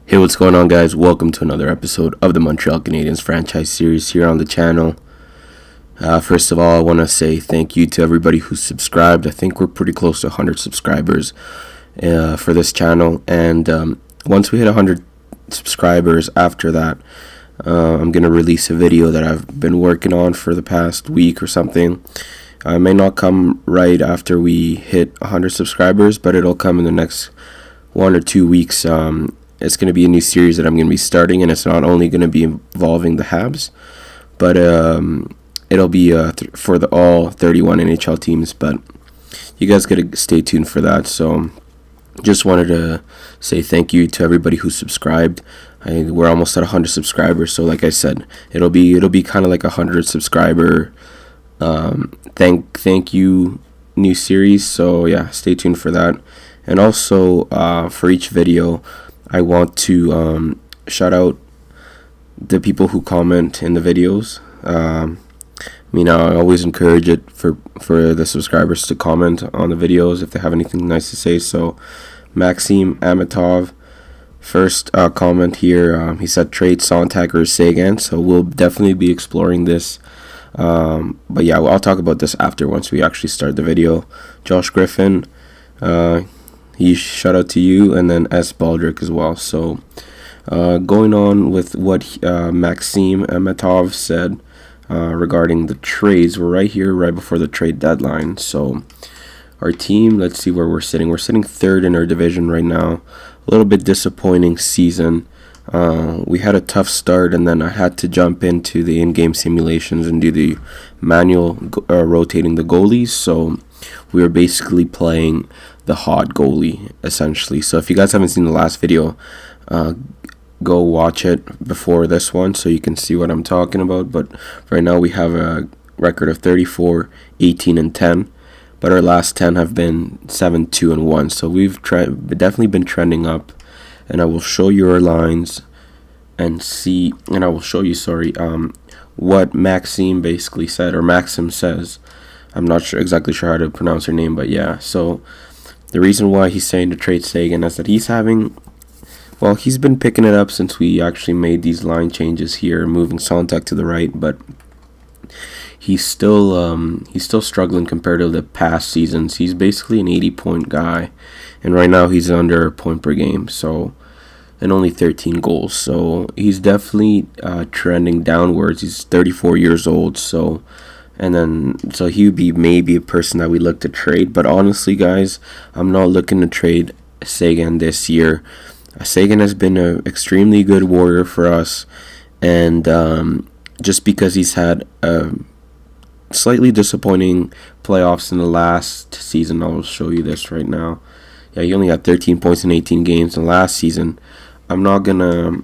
Hey, what's going on, guys? Welcome to another episode of the Montreal Canadiens franchise series here on the channel. First of all, I want to say thank you to everybody who subscribed. I think we're pretty close to 100 subscribers for this channel. And once we hit 100 subscribers after that, I'm going to release a video that I've been working on for the past week or something. It may not come right after we hit 100 subscribers, but it'll come in the next 1 or 2 weeks. It's going to be a new series that I'm going to be starting, and it's not only going to be involving the Habs, but it'll be for all 31 NHL teams. But you guys got to stay tuned for that. So just wanted to say thank you to everybody who subscribed. We're almost at 100 subscribers, so like I said, it'll be kind of like a 100 subscriber thank you new series. So yeah, stay tuned for that. And also for each video, I want to shout out the people who comment in the videos. I always encourage it for the subscribers to comment on the videos if they have anything nice to say. So Maxime Amatov, first comment here, he said trade Sontag or Seguin. So we'll definitely be exploring this. But yeah, I'll talk about this after, once we actually start the video. Josh Griffin, shout out to you, and then S. Baldrick as well. So going on with what Maxime Amatov said regarding the trades, we're right here, right before the trade deadline. So our team, let's see where we're sitting. We're sitting third in our division right now. A little bit disappointing season. We had a tough start, and then I had to jump into the in-game simulations and do the manual rotating the goalies. So we were basically playing the hot goalie, essentially. So if you guys haven't seen the last video, go watch it before this one so you can see what I'm talking about. But right now we have a record of 34, 18, and 10. But our last 10 have been 7, 2, and 1. So we've definitely been trending up. And I will show you our lines I will show you, what Maxime basically said, or Maxim says. I'm not exactly sure how to pronounce her name, but yeah. So the reason why he's saying to trade Seguin is that he's been picking it up since we actually made these line changes here, moving Sontag to the right, but he's still struggling compared to the past seasons. He's basically an 80-point guy, and right now he's under a point per game, and only 13 goals. So he's definitely trending downwards. He's 34 years old, so he would be maybe a person that we look to trade. But honestly, guys, I'm not looking to trade Seguin this year. Seguin has been an extremely good warrior for us, and just because he's had slightly disappointing playoffs in the last season, I'll show you this right now. Yeah, he only had 13 points in 18 games in the last season. I'm not gonna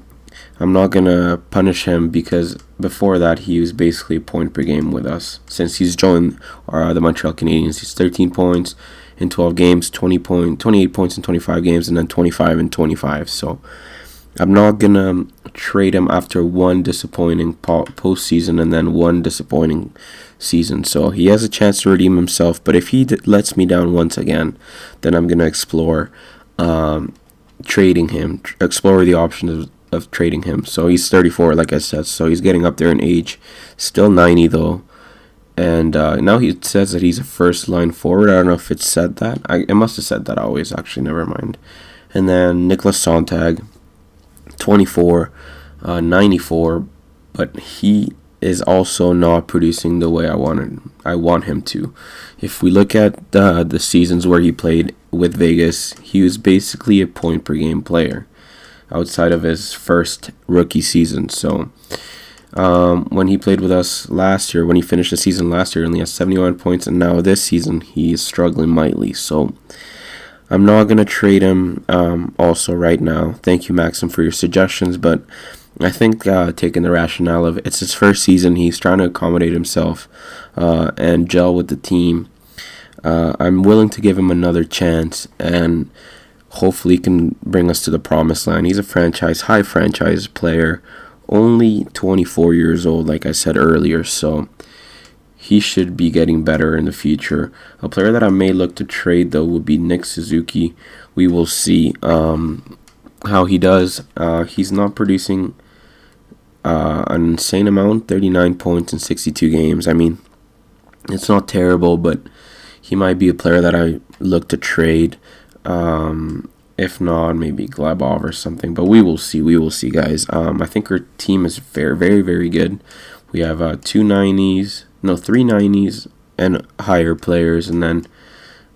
punish him, because before that he was basically a point per game with us. Since he's joined the Montreal Canadiens, he's 13 points in 12 games, 28 points in 25 games, and then 25 in 25. So I'm not gonna trade him after one disappointing postseason and then one disappointing season. So he has a chance to redeem himself. But if he lets me down once again, then I'm gonna explore trading him. Explore the options of trading him. So he's 34, like I said. So he's getting up there in age. Still 90 though. And now he says that he's a first line forward. I don't know if it said that. It must have said that always. Actually, never mind. And then Nicholas Sontag, 24, 94, but he is also not producing the way I want him to. If we look at the seasons where he played with Vegas, he was basically a point per game player outside of his first rookie season. So when he played with us last year, when he finished the season last year, he only has 71 points, and now this season he is struggling mightily. So I'm not going to trade him also right now. Thank you, Maxim, for your suggestions, but I think taking the rationale of it's his first season, he's trying to accommodate himself and gel with the team. I'm willing to give him another chance, and hopefully he can bring us to the promised land. He's a high franchise player, only 24 years old, like I said earlier, so he should be getting better in the future. A player that I may look to trade, though, would be Nick Suzuki. We will see. how he does. He's not producing an insane amount, 39 points in 62 games. I mean, it's not terrible, but he might be a player that I look to trade. If not, maybe Glebov or something. But we will see. We will see, guys. I think our team is very, very, very good. We have 3 90s and higher players, and then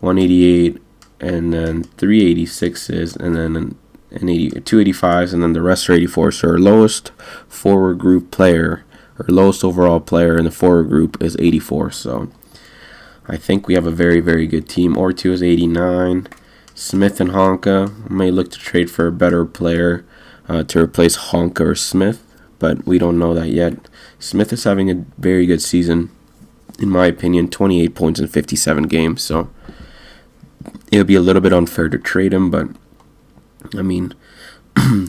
188, and then 386s, and then an 285s, and then the rest are 84s. So our lowest forward group player, or lowest overall player in the forward group is 84. So I think we have a very, very good team. Ortio is 89. Smith and Honka may look to trade for a better player to replace Honka or Smith, but we don't know that yet. Smith is having a very good season, in my opinion, 28 points in 57 games, so it would be a little bit unfair to trade him, but I mean,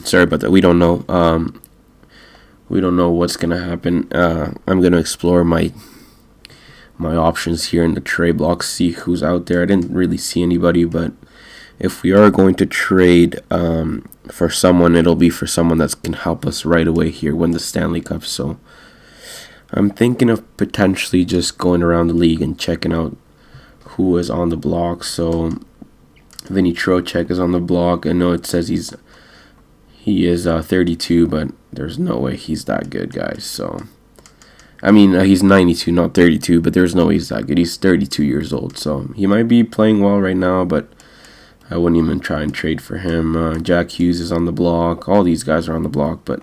sorry about that. We don't know. We don't know what's gonna happen. I'm gonna explore my options here in the trade block, see who's out there. I didn't really see anybody, but if we are going to trade for someone, it'll be for someone that can help us right away here win the Stanley Cup. So I'm thinking of potentially just going around the league and checking out who is on the block. So Vinny Trocheck is on the block. I know it says he is 32, but there's no way he's that good, guys. So I mean, he's 92, not 32, but there's no way he's that good. He's 32 years old, so he might be playing well right now, but I wouldn't even try and trade for him. Jack Hughes is on the block. All these guys are on the block, but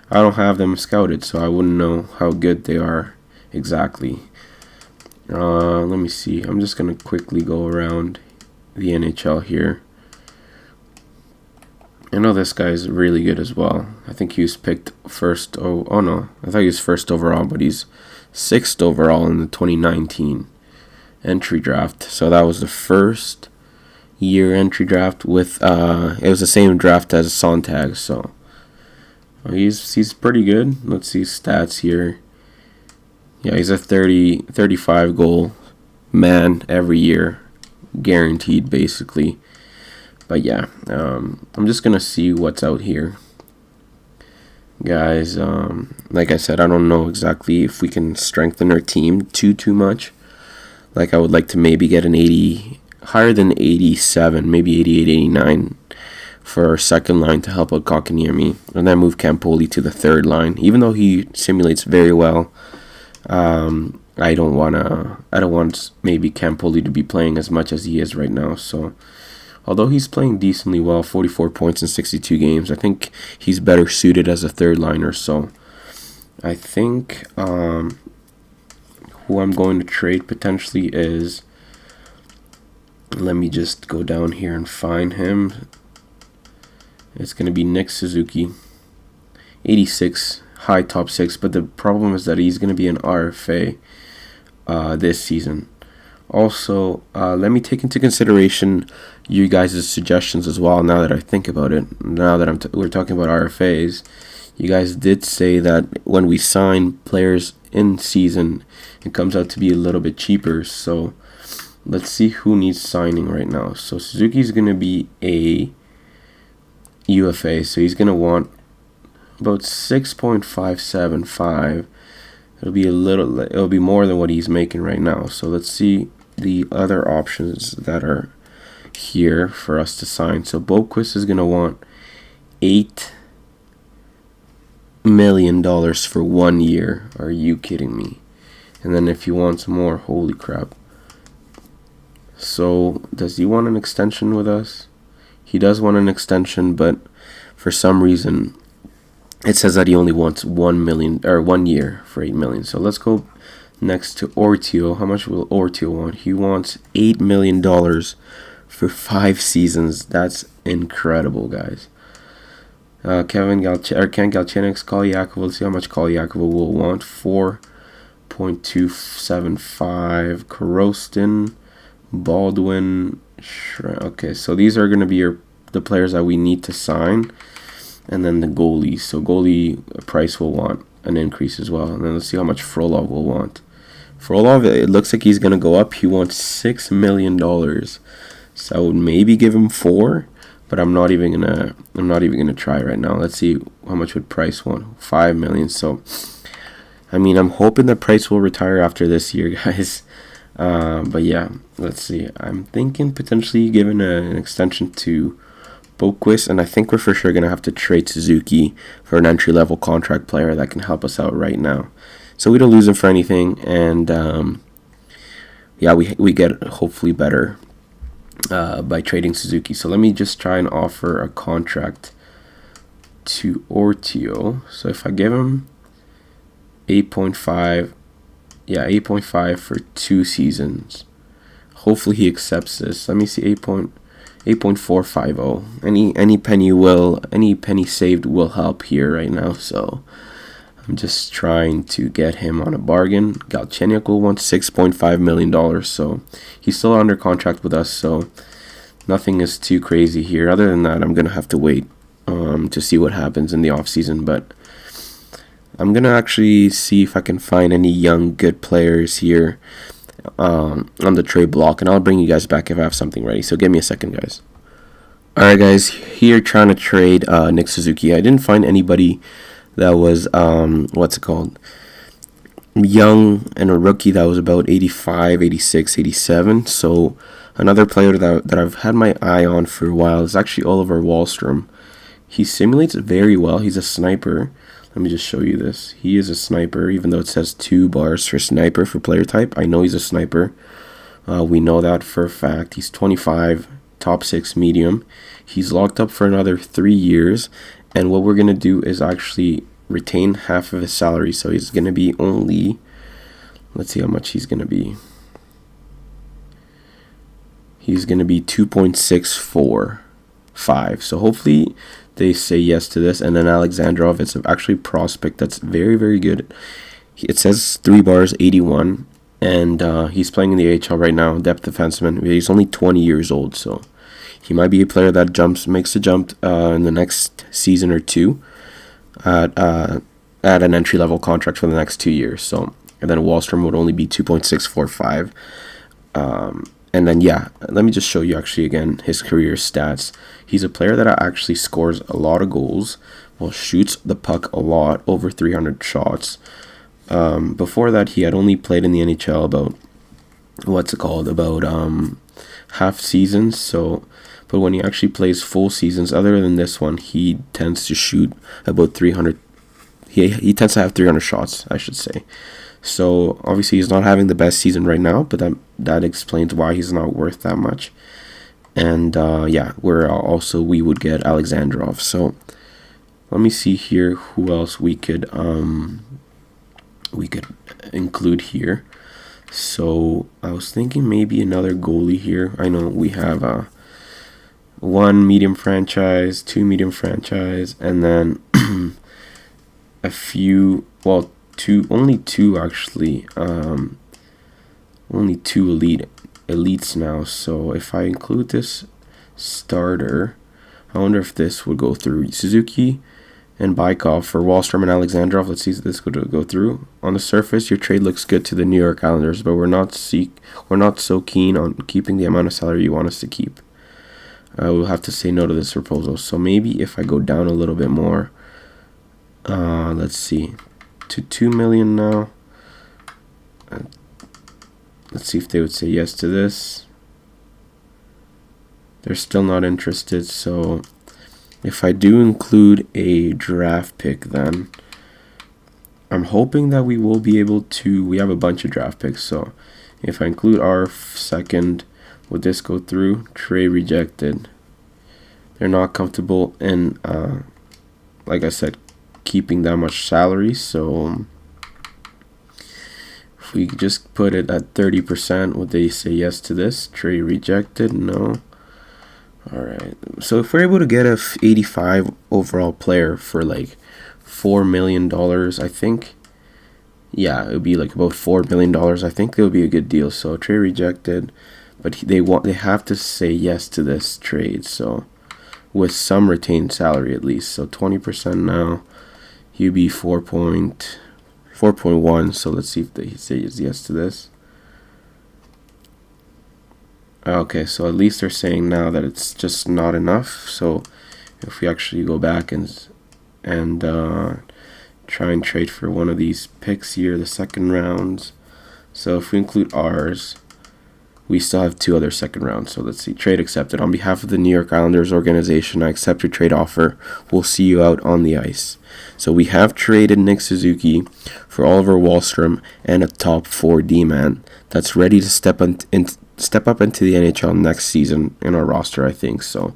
I don't have them scouted, so I wouldn't know how good they are exactly. Let me see. I'm just going to quickly go around the NHL here. I know this guy is really good as well. I think he was picked first. Oh no. I thought he was first overall, but he's 6th overall in the 2019 entry draft. So that was the first year entry draft with it was the same draft as Sontag, so he's pretty good. Let's see stats here. Yeah, he's a 35 goal man every year, guaranteed basically. But yeah, I'm just gonna see what's out here, guys. Like I said, I don't know exactly if we can strengthen our team too much. Like I would like to maybe get an 80, higher than 87, maybe 88, 89 for our second line to help out Kotkaniemi, and then move Campoli to the third line. Even though he simulates very well, I don't want maybe Campoli to be playing as much as he is right now. So although he's playing decently well, 44 points in 62 games, I think he's better suited as a third liner. So I think who I'm going to trade potentially is, let me just go down here and find him. It's going to be Nick Suzuki, 86, high top 6, but the problem is that he's going to be an RFA this season. Also, let me take into consideration you guys' suggestions as well. Now that I think about it, now that we're talking about RFAs, you guys did say that when we sign players in season, it comes out to be a little bit cheaper. So let's see who needs signing right now. So Suzuki's going to be a UFA, so he's going to want about 6.575. It'll be more than what he's making right now. So let's see the other options that are here for us to sign. So Boquist is going to want $8 million for 1 year. Are you kidding me? And then if he wants more, holy crap. So does he want an extension with us? He does want an extension, but for some reason it says that he only wants 1 million or 1 year for $8 million. So let's go next to Ortio. How much will Ortio want? He wants $8 million for 5 seasons. That's incredible, guys. Ken Galchenyuk's Kolyakovo. Let's see how much Kolyakovo will want. 4.275. Korostin, Baldwin. Okay, so these are going to be the players that we need to sign, and then the goalies. So goalie price will want an increase as well. And then let's see how much Frolov will want. Frolov, it looks like he's going to go up. He wants $6 million. So I would maybe give him 4, but I'm not even gonna try right now. Let's see how much would Price want. 5 million. So I mean, I'm hoping that Price will retire after this year, guys. But yeah, let's see. I'm thinking potentially giving an extension to Boquist, and I think we're for sure gonna have to trade Suzuki for an entry-level contract player that can help us out right now, so we don't lose him for anything. And yeah, we get hopefully better by trading Suzuki. So let me just try and offer a contract to Ortio. So if I give him 8.5, yeah, 8.5 for 2 seasons. Hopefully he accepts this. Let me see, 8.450. Any penny saved will help here right now. So I'm just trying to get him on a bargain. Galchenyuk will want $6.5 million. So he's still under contract with us. So nothing is too crazy here. Other than that, I'm gonna have to wait to see what happens in the off season. But I'm going to actually see if I can find any young, good players here on the trade block, and I'll bring you guys back if I have something ready. So give me a second, guys. Alright, guys, here trying to trade Nick Suzuki. I didn't find anybody that was, young and a rookie that was about 85, 86, 87. So another player that I've had my eye on for a while is actually Oliver Wahlstrom. He simulates very well. He's a sniper. Let me just show you this. He is a sniper, even though it says 2 bars for sniper for player type. I know he's a sniper. We know that for a fact. He's 25, top 6 medium. He's locked up for another 3 years. And what we're going to do is actually retain half of his salary. So he's going to be only, let's see how much he's going to be. He's going to be 2.645. So hopefully they say yes to this. And then Alexandrov, it's actually a prospect that's very, very good. It says 3 bars, 81, and he's playing in the AHL right now, depth defenseman. He's only 20 years old, so he might be a player that makes a jump in the next season or two at an entry-level contract for the next 2 years. So, and then Wahlstrom would only be 2.645. And then, yeah, let me just show you actually again his career stats. He's a player that actually scores a lot of goals, well, shoots the puck a lot, over 300 shots. Before that, he had only played in the NHL about half seasons. So, but when he actually plays full seasons, other than this one, he tends to shoot about 300. He tends to have 300 shots, I should say. So obviously he's not having the best season right now, but that explains why he's not worth that much. And yeah, we would get Alexandrov. So let me see here who else we could include here. So I was thinking maybe another goalie here. I know we have 1 medium franchise, 2 medium franchise, and then a few, well, only two actually, only 2 elites now. So if I include this starter, I wonder if this would go through. Suzuki and Bykov for Wahlstrom and Alexandrov. Let's see if this would go through. On the surface, your trade looks good to the New York Islanders, but we're not so keen on keeping the amount of salary you want us to keep. We'll have to say no to this proposal. So maybe if I go down a little bit more, let's see, to 2 million now. Let's see if they would say yes to this. They're still not interested. So if I do include a draft pick, then I'm hoping that we will be able to. We have a bunch of draft picks. So if I include our second, would this go through? Trade rejected. They're not comfortable in, like I said, keeping that much salary. So if we just put it at 30%, would they say yes to this? Trade rejected. No. Alright, so if we're able to get a 85 overall player for like $4 million, I think, yeah, it would be like about $4 million. I think it would be a good deal. So trade rejected, but they have to say yes to this trade. So with some retained salary at least. So 20% now. He'd be 4.1. So let's see if they say yes to this. Okay, so at least they're saying now that it's just not enough. So if we actually go back and try and trade for one of these picks here, the second rounds. So if we include ours, we still have 2 other second rounds. So let's see. Trade accepted. On behalf of the New York Islanders organization, I accept your trade offer. We'll see you out on the ice. So we have traded Nick Suzuki for Oliver Wahlstrom and a top 4 D-man that's ready to step up into the NHL next season in our roster, I think. So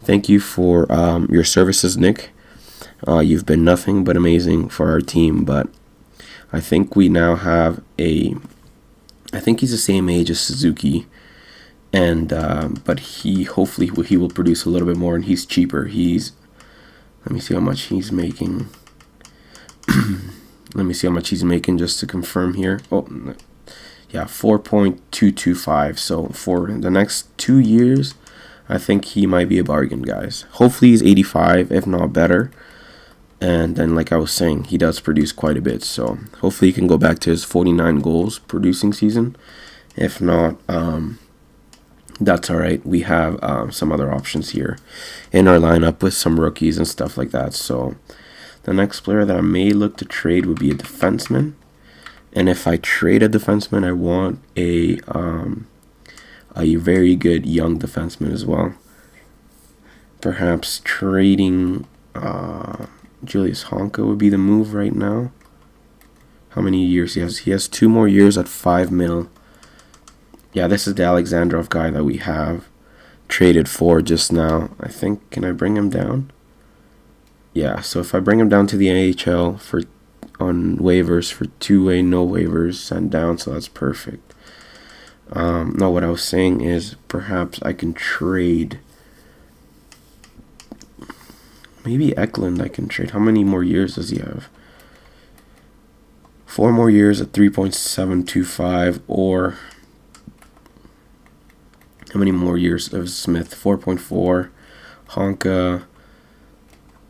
thank you for your services, Nick. You've been nothing but amazing for our team, but I think we now have I think he's the same age as Suzuki, and but hopefully he will produce a little bit more, and he's cheaper. Let me see how much he's making. Let me see how much he's making just to confirm here. Oh, yeah, 4.225. So for the next 2 years, I think he might be a bargain, guys. Hopefully he's 85, if not better. And then, like I was saying, he does produce quite a bit. So hopefully he can go back to his 49 goals producing season. If not, that's all right. We have some other options here in our lineup with some rookies and stuff like that. So the next player that I may look to trade would be a defenseman. And if I trade a defenseman, I want a very good young defenseman as well. Perhaps trading Julius Honka would be the move right now. How many years he has? He has 2 more years at $5 million. Yeah, this is the Alexandrov guy that we have traded for just now. I think, can I bring him down? Yeah, so if I bring him down to the AHL on waivers for 2-way, no waivers, sent down, so that's perfect. No, what I was saying is perhaps I can trade. Maybe Eklund I can trade. How many more years does he have? 4 more years at 3.725, or how many more years of Smith? 4.4. Honka,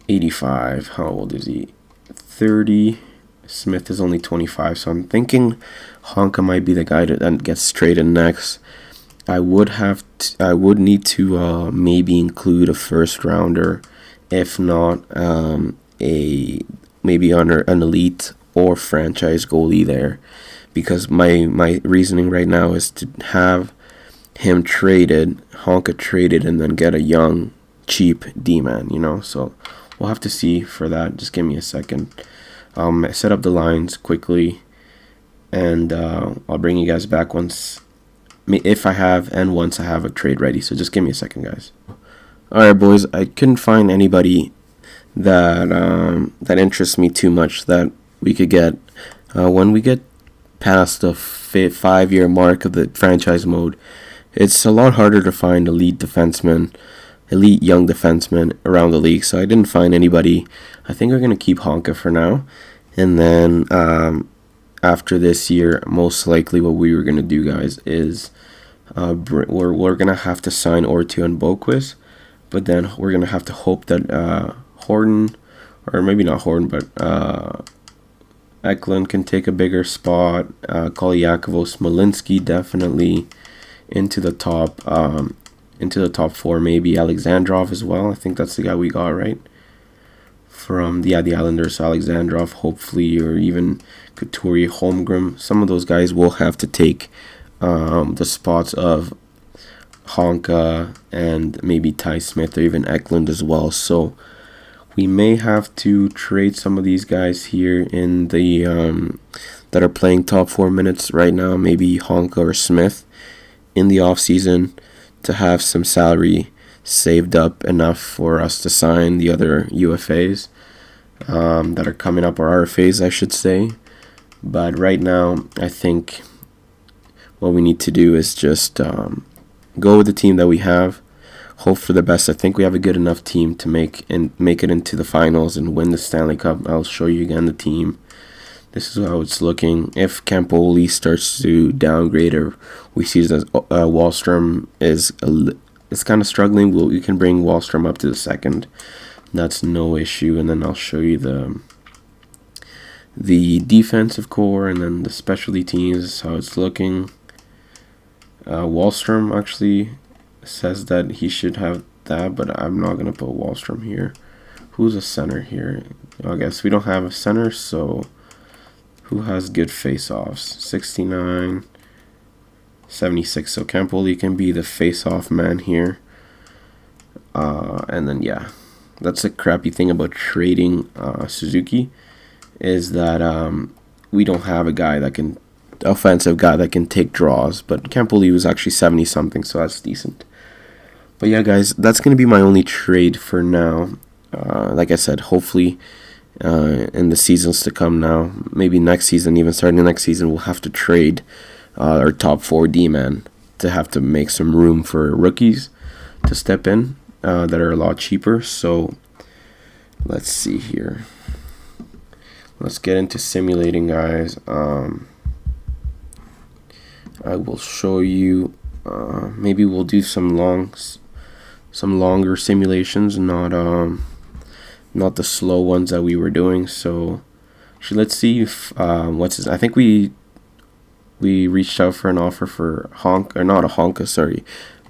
85. How old is he? 30. Smith is only 25, so I'm thinking Honka might be the guy that gets traded next. I would need to maybe include a first rounder, if not maybe under an elite or franchise goalie there, because my reasoning right now is to have him traded, Honka traded, and then get a young, cheap D-man, so we'll have to see for that. Just give me a second. Set up the lines quickly, and I'll bring you guys back once I have a trade ready. So just give me a second, guys. Alright, boys, I couldn't find anybody that interests me too much that we could get. When we get past the 5-year mark of the franchise mode, it's a lot harder to find elite young defensemen around the league, so I didn't find anybody. I think we're going to keep Honka for now, and then after this year, most likely what we were going to do, guys, is we're going to have to sign Ortu and Boquist, but then we're going to have to hope that Horton, or maybe not Horton, but Eklund can take a bigger spot. Kolyakovos, Smolinski definitely into the top 4, maybe Alexandrov as well. I think that's the guy we got, right? From the Islanders, Alexandrov, hopefully, or even Couturier, Holmgren. Some of those guys will have to take the spots of Honka and maybe Ty Smith or even Eklund as well. So we may have to trade some of these guys here in the that are playing top 4 minutes right now, maybe Honka or Smith, in the offseason, to have some salary saved up enough for us to sign the other UFAs that are coming up, or RFAs, I should say. But right now, I think what we need to do is just go with the team that we have, hope for the best. I think we have a good enough team to make it into the finals and win the Stanley Cup. I'll show you again the team. This is how it's looking. If Campoli starts to downgrade, or we see that Wahlstrom is kind of struggling, we can bring Wahlstrom up to the second. That's no issue. And then I'll show you the defensive core and then the specialty teams, how it's looking. Wallstrom actually says that he should have that, but I'm not going to put Wallstrom here. Who's a center here? I guess we don't have a center, so who has good face-offs? 69, 76. So Campoli can be the face-off man here. And then, yeah, that's the crappy thing about trading Suzuki, is that we don't have a guy that can, offensive guy that can take draws. But Campoli was actually 70-something, so that's decent. But yeah, guys, that's going to be my only trade for now. Like I said, hopefully in the seasons to come now, maybe next season, even starting next season, we'll have to trade our top 4 D-man to have to make some room for rookies to step in that are a lot cheaper. So let's see here. Let's get into simulating, guys. I will show you. Maybe we'll do some longer simulations, not the slow ones that we were doing. So actually, let's see if I think we reached out for an offer for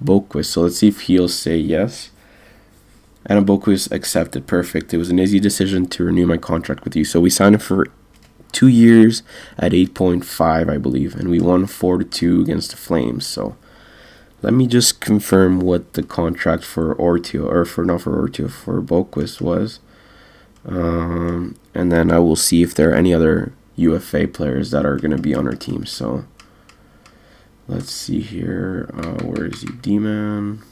Boquist. So let's see if he'll say yes. And Boquist accepted. Perfect. It was an easy decision to renew my contract with you. So we signed him for 2 years at 8.5, I believe, and we won 4-2 against the Flames. So let me just confirm what the contract for Boquist was. And then I will see if there are any other UFA players that are going to be on our team. So let's see here. Where is he? D-man.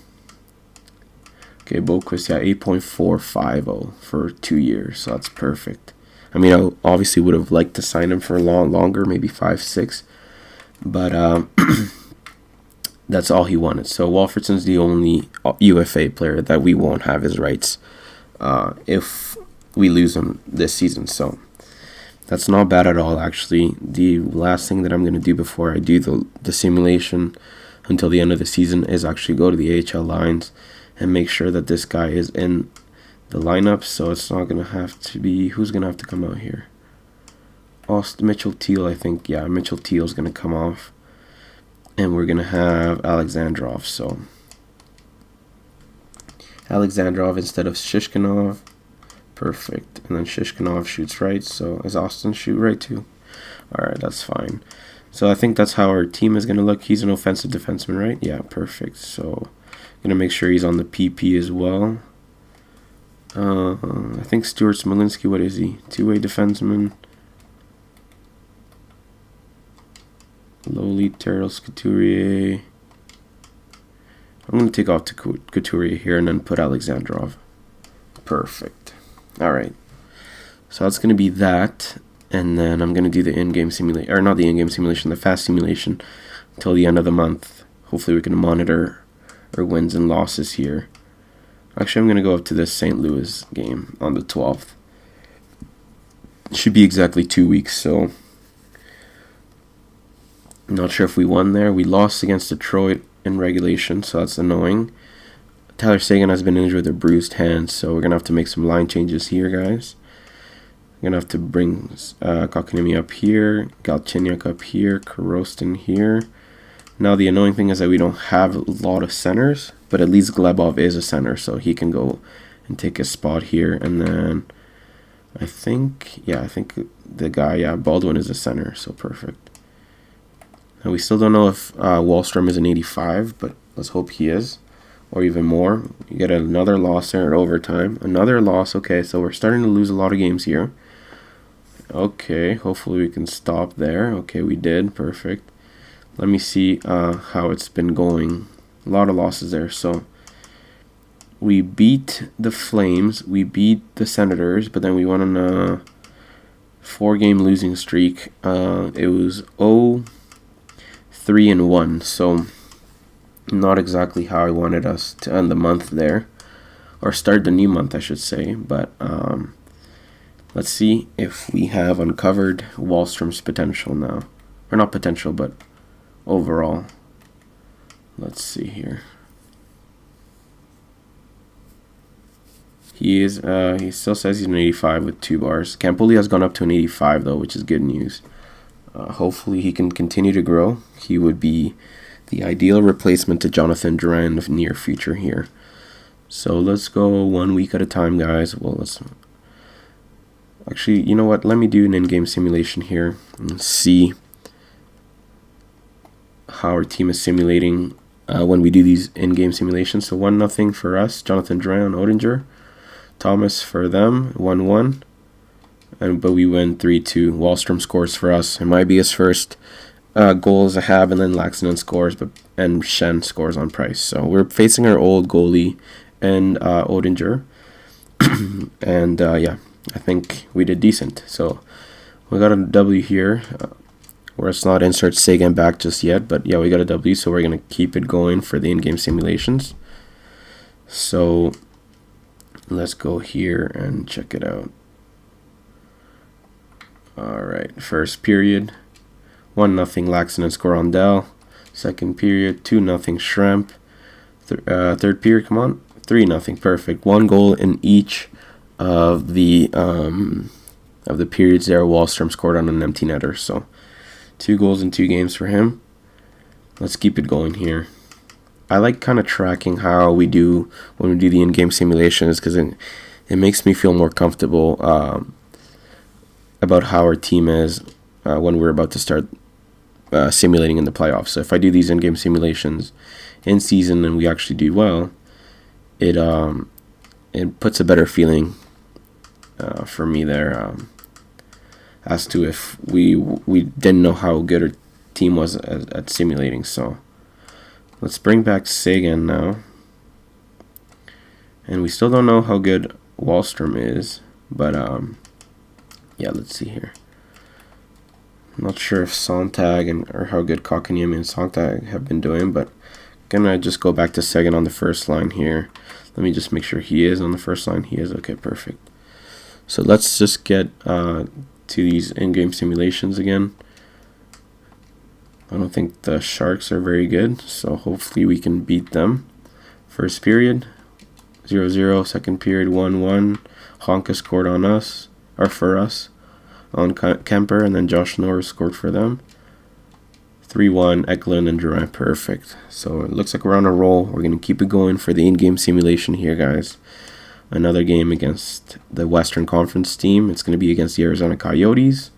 Okay, Boquist, yeah, 8.450 for 2 years. So that's perfect. I mean, I obviously would have liked to sign him for a lot longer, maybe 5-6. But that's all he wanted. So Walfridson's the only UFA player that we won't have his rights if we lose him this season. So that's not bad at all, actually. The last thing that I'm going to do before I do the simulation until the end of the season is actually go to the AHL lines and make sure that this guy is in the lineup. So it's not going to have to be... Who's going to have to come out here? Mitchell Teal, I think. Yeah, Mitchell Teal is going to come off. And we're going to have Alexandrov. So Alexandrov instead of Shishkinov. Perfect. And then Shishkinov shoots right. So does Austin shoot right too? Alright, that's fine. So I think that's how our team is going to look. He's an offensive defenseman, right? Yeah, perfect. So going to make sure he's on the PP as well. I think Stuart Smolinski, what is he? Two-way defenseman. Lowly, Terrell Couturier. I'm going to take off Couturier here and then put Alexandrov. Perfect. Alright. So that's going to be that. And then I'm going to do the in-game simulation. Or not the in-game simulation, the fast simulation until the end of the month. Hopefully we can monitor our wins and losses here. Actually, I'm going to go up to this St. Louis game on the 12th. It should be exactly 2 weeks, so I'm not sure if we won there. We lost against Detroit in regulation, so that's annoying. Tyler Seguin has been injured with a bruised hand, so we're going to have to make some line changes here, guys. We're going to have to bring Kotkaniemi up here, Galchenyuk up here, Korostin here. Now, the annoying thing is that we don't have a lot of centers, but at least Glebov is a center, so he can go and take a spot here. And then I think the guy, Baldwin is a center, so perfect. And we still don't know if Wallstrom is an 85, but let's hope he is, or even more. You get another loss there at overtime. Another loss. Okay, so we're starting to lose a lot of games here. Okay, hopefully we can stop there. Okay, we did. Perfect. Let me see how it's been going. A lot of losses there. So we beat the Flames. We beat the Senators, but then we went on a 4-game losing streak. It was 0-3-1. So not exactly how I wanted us to end the month there. Or start the new month, I should say. But let's see if we have uncovered Wallstrom's potential now. Or not potential, but overall. Let's see here. He still says he's an 85 with 2 bars. Campoli has gone up to an 85 though, which is good news. Hopefully he can continue to grow. He would be the ideal replacement to Jonathan Drouin in the near future here. So let's go 1 week at a time, guys. Well, let's actually, you know what? Let me do an in-game simulation here and see how our team is simulating when we do these in-game simulations. So 1-0 for us. Jonathan Drouin, Oettinger, Thomas for them 1-1, but we win 3-2. Wahlstrom scores for us. It might be his first goals I have, and then Laxinen scores, and Shen scores on Price. So we're facing our old goalie and Oettinger, and yeah, I think we did decent. So we got a W here. Where it's not insert Sagan back just yet, but yeah, we got a W, so we're going to keep it going for the in-game simulations. So let's go here and check it out. Alright, first period, 1-0 Laxinen score on Dell. Second period, 2-0 Shrimp. Third period, come on, 3-0, perfect. 1 goal in each of the periods there. Wahlstrom scored on an empty netter, so 2 goals in 2 games for him. Let's keep it going here. I like kind of tracking how we do when we do the in-game simulations, because it makes me feel more comfortable about how our team is when we're about to start simulating in the playoffs. So if I do these in-game simulations in season and we actually do well, it puts a better feeling for me there. As to if we didn't know how good our team was at simulating. So let's bring back Sagan now. And we still don't know how good Wahlstrom is, but yeah, let's see here. I'm not sure if Sontag or how good Kotkaniemi and Sontag have been doing, but gonna just go back to Sagan on the first line here. Let me just make sure he is on the first line. He is. Okay, perfect. So let's just get to these in-game simulations again. I don't think the Sharks are very good, so hopefully we can beat them. First period, 0-0. Second period, 1-1. Honka scored on us, or for us, on Kemper, and then Josh Norris scored for them. 3-1, Eklund and Drouin, perfect. So it looks like we're on a roll. We're going to keep it going for the in-game simulation here, guys. Another game against the Western Conference team. It's going to be against the Arizona Coyotes.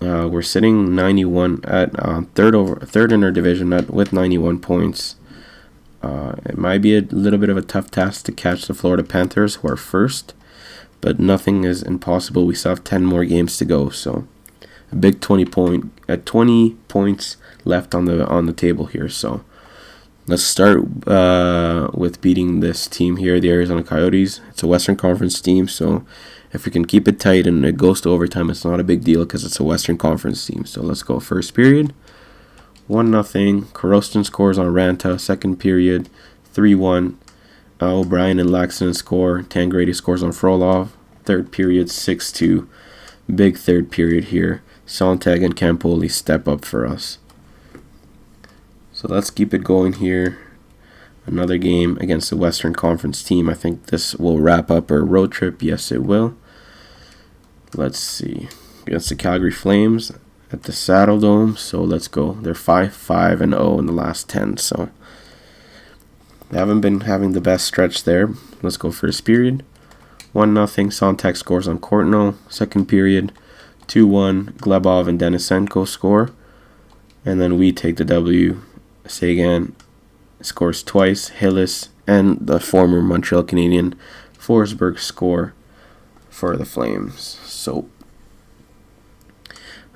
We're sitting 91 at third in our division with 91 points. It might be a little bit of a tough task to catch the Florida Panthers, who are first, but nothing is impossible. We still have 10 more games to go, so a big 20 points left on the table here. So let's start with beating this team here, the Arizona Coyotes. It's a Western Conference team, so if we can keep it tight and it goes to overtime, it's not a big deal because it's a Western Conference team. So let's go. First period, 1-0. Korostin scores on Ranta. Second period, 3-1. O'Brien and Laxinen score. Tangradi scores on Frolov. Third period, 6-2. Big third period here. Sontag and Campoli step up for us. So let's keep it going here. Another game against the Western Conference team. I think this will wrap up our road trip. Yes, it will. Let's see. Against the Calgary Flames at the Saddle Dome. So let's go. They're 5-5-0 in the last 10. So they haven't been having the best stretch there. Let's go first period. 1-0. Sontag scores on Courtnall. Second period, 2-1. Glebov and Denisenko score. And then we take the W. Sagan scores twice. Hillis and the former Montreal Canadian Forsberg score for the Flames. So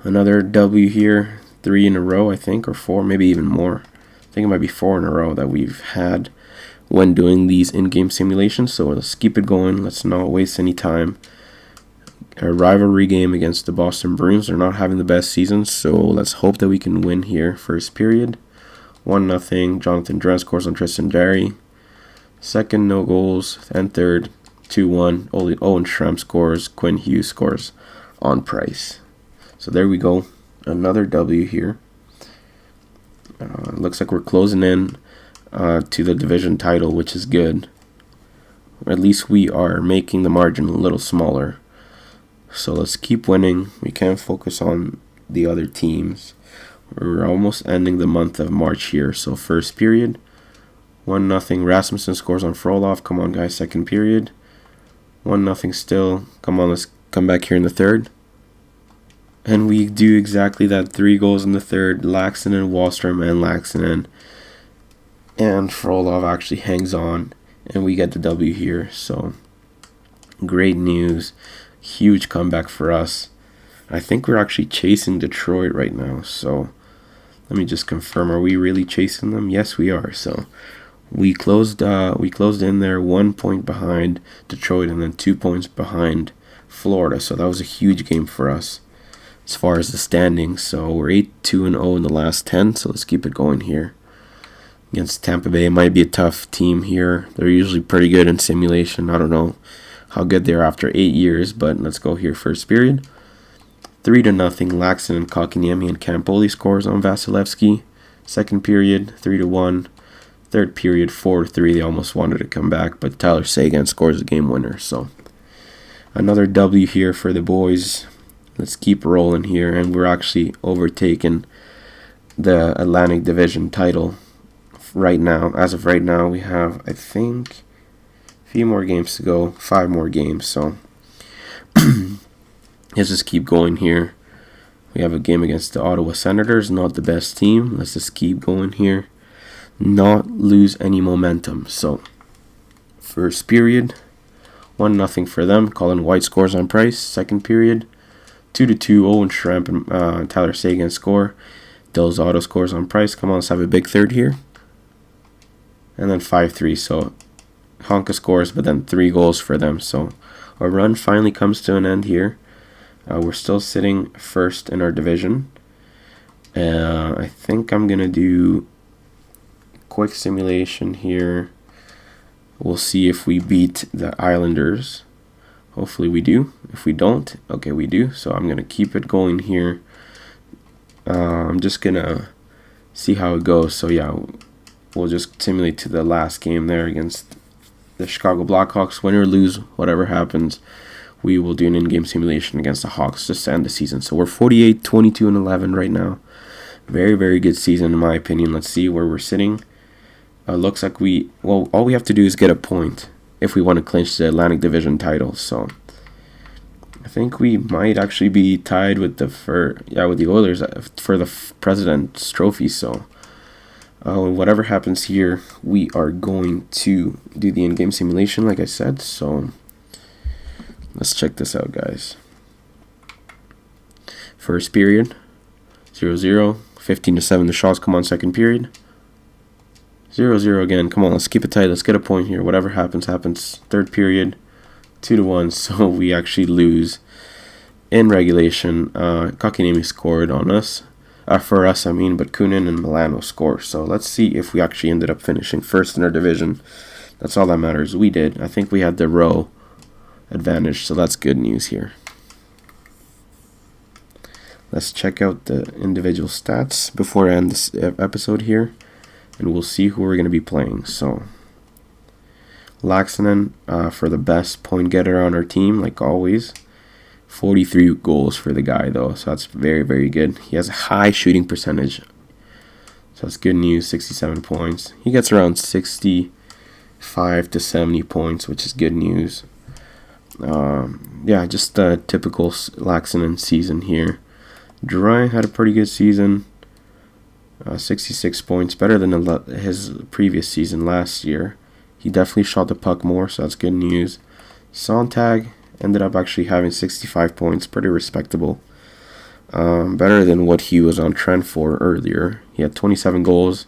another W here. 3 in a row, I think, or 4, maybe even more. I think it might be 4 in a row that we've had when doing these in-game simulations. So let's keep it going. Let's not waste any time. A rivalry game against the Boston Bruins. They're not having the best season, so let's hope that we can win here. First period, 1-0. Jonathan Drouin scores on Tristan Jarry. Second, no goals. And third, 2-1. Owen Schramm scores. Quinn Hughes scores on Price. So there we go. Another W here. Looks like we're closing in to the division title, which is good. Or at least we are making the margin a little smaller. So let's keep winning. We can't focus on the other teams. We're almost ending the month of March here. So first period, 1-0. Rasmussen scores on Frolov. Come on, guys. Second period, 1-0 still. Come on, let's come back here in the third. And we do exactly that. 3 goals in the third. Laxinen, Wallstrom, and Laxinen. And Frolov actually hangs on. And we get the W here. So, great news. Huge comeback for us. I think we're actually chasing Detroit right now. So, let me just confirm. Are we really chasing them? Yes, we are. So, we closed in there 1 point behind Detroit and then 2 points behind Florida. So, that was a huge game for us as far as the standings. So we're 8-2-0 in the last 10. So let's keep it going here. Against Tampa Bay, it might be a tough team here. They're usually pretty good in simulation. I don't know how good they are after 8 years, but let's go here. First period, 3-0. Laxinen, Kotkaniemi, and Campoli scores on Vasilevsky. Second period, 3-1. Third period, 4-3. They almost wanted to come back, but Tyler Seguin scores the game winner. So another W here for the boys. Let's keep rolling here, and we're actually overtaking the Atlantic Division title right now. As of right now, we have, I think, a few more games to go, 5 more games. So let's just keep going here. We have a game against the Ottawa Senators, not the best team. Let's just keep going here, not lose any momentum. So first period, 1-0 for them. Colin White scores on Price. Second period, 2-2. Owen Schramp and Tyler Seguin score. Del Zotto scores on Price. Come on, let's have a big third here. And then 5-3. So Honka scores, but then 3 goals for them. So our run finally comes to an end here. We're still sitting first in our division. I think I'm going to do a quick simulation here. We'll see if we beat the Islanders. Hopefully we do. If we don't, okay, we do. So I'm going to keep it going here. I'm just going to see how it goes. So yeah, we'll just simulate to the last game there against the Chicago Blackhawks. Win or lose, whatever happens, we will do an in-game simulation against the Hawks just to end the season. So we're 48, 22, and 11 right now. Very, very good season in my opinion. Let's see where we're sitting. Looks like all we have to do is get a point if we want to clinch the Atlantic Division title. So I think we might actually be tied with with the Oilers for the President's Trophy. So whatever happens here, we are going to do the in-game simulation, like I said. So let's check this out, guys. First period, 0-0. 15-7. The shots come on. Second period, 0-0 again. Come on, let's keep it tight. Let's get a point here. Whatever happens, happens. Third period, 2-1. So we actually lose in regulation. Kotkaniemi scored on us. For us, I mean, but Kunin and Milano score. So let's see if we actually ended up finishing first in our division. That's all that matters. We did. I think we had the row advantage, so that's good news here. Let's check out the individual stats before I end this episode here, and we'll see who we're going to be playing. So Laxinen for the best point getter on our team, like always. 43 goals for the guy, though, so that's very, very good. He has a high shooting percentage, so that's good news. 67 points. He gets around 65 to 70 points, which is good news. Yeah, just a typical Laxinen season here. Drouin had a pretty good season. 66 points, better than his previous season last year. He definitely shot the puck more, so that's good news. Sontag ended up actually having 65 points, pretty respectable. Better than what he was on trend for earlier. He had 27 goals.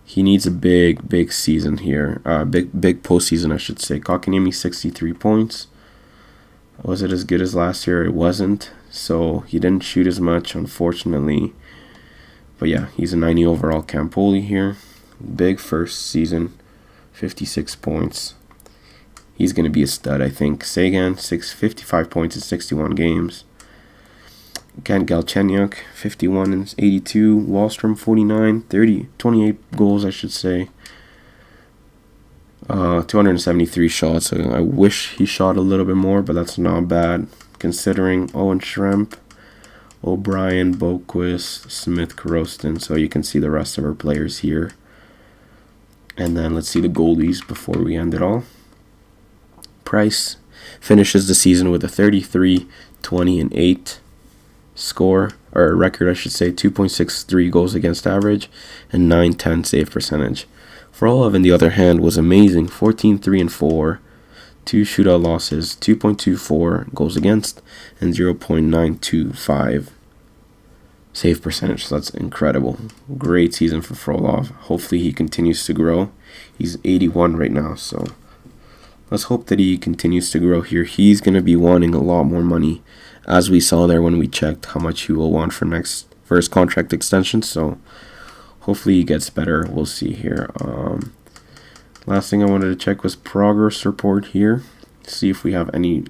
He needs a big season here. Big postseason, I should say. Kotkaniemi, 63 points. Was it as good as last year? It wasn't. So he didn't shoot as much, unfortunately. But yeah, he's a 90 overall. Campoli here. Big first season. 56 points. He's going to be a stud, I think. Seguin, 55 points in 61 games. Kent Galchenyuk, 51 and 82. Wallstrom, 49, 28 goals, I should say. 273 shots. So I wish he shot a little bit more, but that's not bad considering. Owen Schramp O'Brien, Boquist, Smith, Karostin. So you can see the rest of our players here. And then let's see the goalies before we end it all. Price finishes the season with a 33, 20, and 8 score, or record I should say, 2.63 goals against average, and 9.10 save percentage. Frolov, on the other hand, was amazing, 14, 3, and 4, 2 shootout losses, 2.24 goals against, and 0.925 save percentage. So that's incredible. Great season for Frolov. Hopefully he continues to grow. He's 81 right now, so let's hope that he continues to grow here. He's going to be wanting a lot more money, as we saw there when we checked how much he will want for his contract extension. So hopefully he gets better. We'll see here. Last thing I wanted to check was progress report here. See if we have any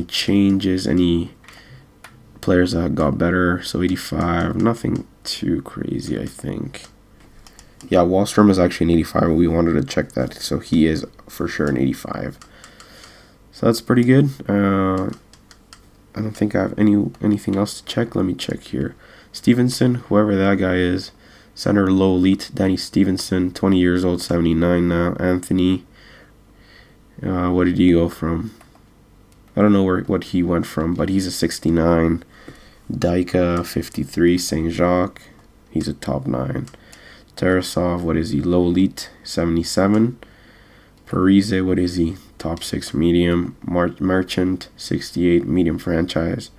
changes, any players that got better. So 85, nothing too crazy, I think. Yeah, Wallstrom is actually an 85. We wanted to check that, so he is for sure an 85. So that's pretty good. I don't think I have anything else to check. Let me check here. Stevenson, whoever that guy is, center low elite. Danny Stevenson, 20 years old, 79 now. Anthony, what did he go from? I don't know what he went from, but he's a 69. Daika, 53. Saint Jacques, he's a top 9. Tarasov, what is he? Low elite, 77. Parise, what is he? Top 6 medium. Merchant, 68, medium franchise.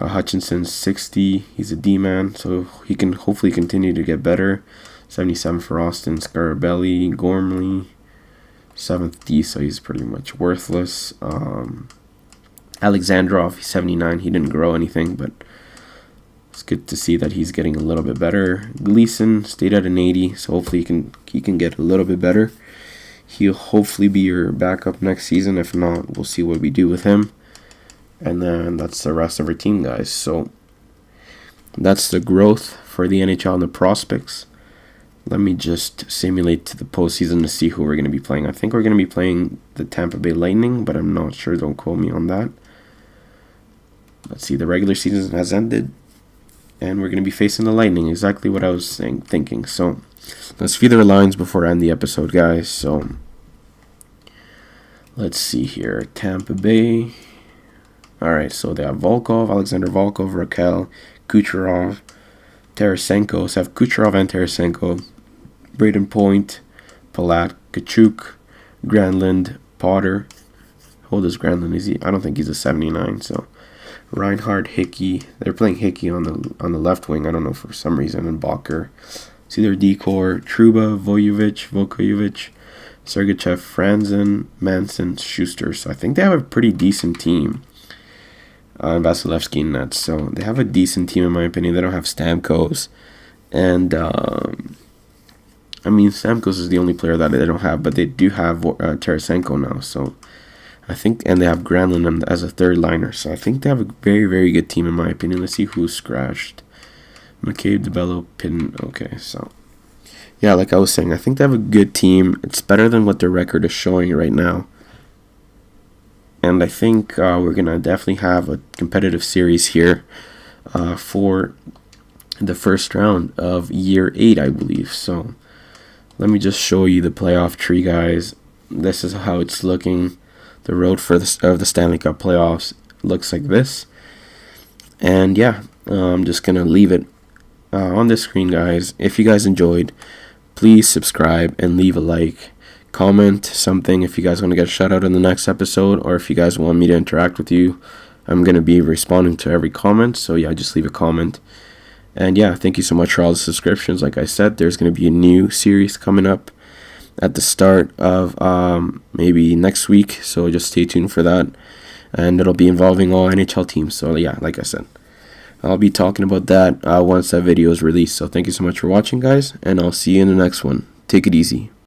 Hutchinson, 60. He's a D-man, so he can hopefully continue to get better. 77 for Austin. Scarabelli, Gormley, 7th D, so he's pretty much worthless. Alexandrov, 79. He didn't grow anything, but it's good to see that he's getting a little bit better. Gleason stayed at an 80, so hopefully he can get a little bit better. He'll hopefully be your backup next season. If not, we'll see what we do with him. And then that's the rest of our team, guys. So that's the growth for the NHL and the prospects. Let me just simulate to the postseason to see who we're going to be playing. I think we're going to be playing the Tampa Bay Lightning, but I'm not sure. Don't quote me on that. Let's see. The regular season has ended, and we're going to be facing the Lightning. Exactly what I was thinking. So let's feed our lines before I end the episode, guys. So let's see here. Tampa Bay. All right, so they have Volkov, Alexander Volkov, Raquel, Kucherov, Tarasenko. So have Kucherov and Tarasenko, Braden Point, Palat, Kachuk, Granlund, Potter. How old is Granlund? Is he? I don't think he's a 79. So Reinhardt, Hickey. They're playing Hickey on the left wing. I don't know for some reason. And Bacher. It's either Decor, Truba, Vukovic, Sergachev, Franzen, Manson, Schuster. So I think they have a pretty decent team. Vasilevsky and Nets. So they have a decent team in my opinion. They don't have Stamkos. And Stamkos is the only player that they don't have, but they do have Tarasenko now. So I think, and they have Granlund as a third liner. So I think they have a very, very good team in my opinion. Let's see who's scratched. McCabe, DeBello, Pin. Okay, so yeah, like I was saying, I think they have a good team. It's better than what their record is showing right now. And I think we're going to definitely have a competitive series here for the first round of year 8, I believe. So let me just show you the playoff tree, guys. This is how it's looking. The road for the Stanley Cup playoffs looks like this. And yeah, I'm just going to leave it on the screen, guys. If you guys enjoyed, please subscribe and leave a like. Comment something if you guys want to get a shout out in the next episode, or if you guys want me to interact with you. I'm going to be responding to every comment, so yeah, just leave a comment. And yeah, thank you so much for all the subscriptions. Like I said, there's going to be a new series coming up at the start of maybe next week, so just stay tuned for that. And it'll be involving all NHL teams, so yeah, like I said, I'll be talking about that once that video is released. So thank you so much for watching, guys, and I'll see you in the next one. Take it easy.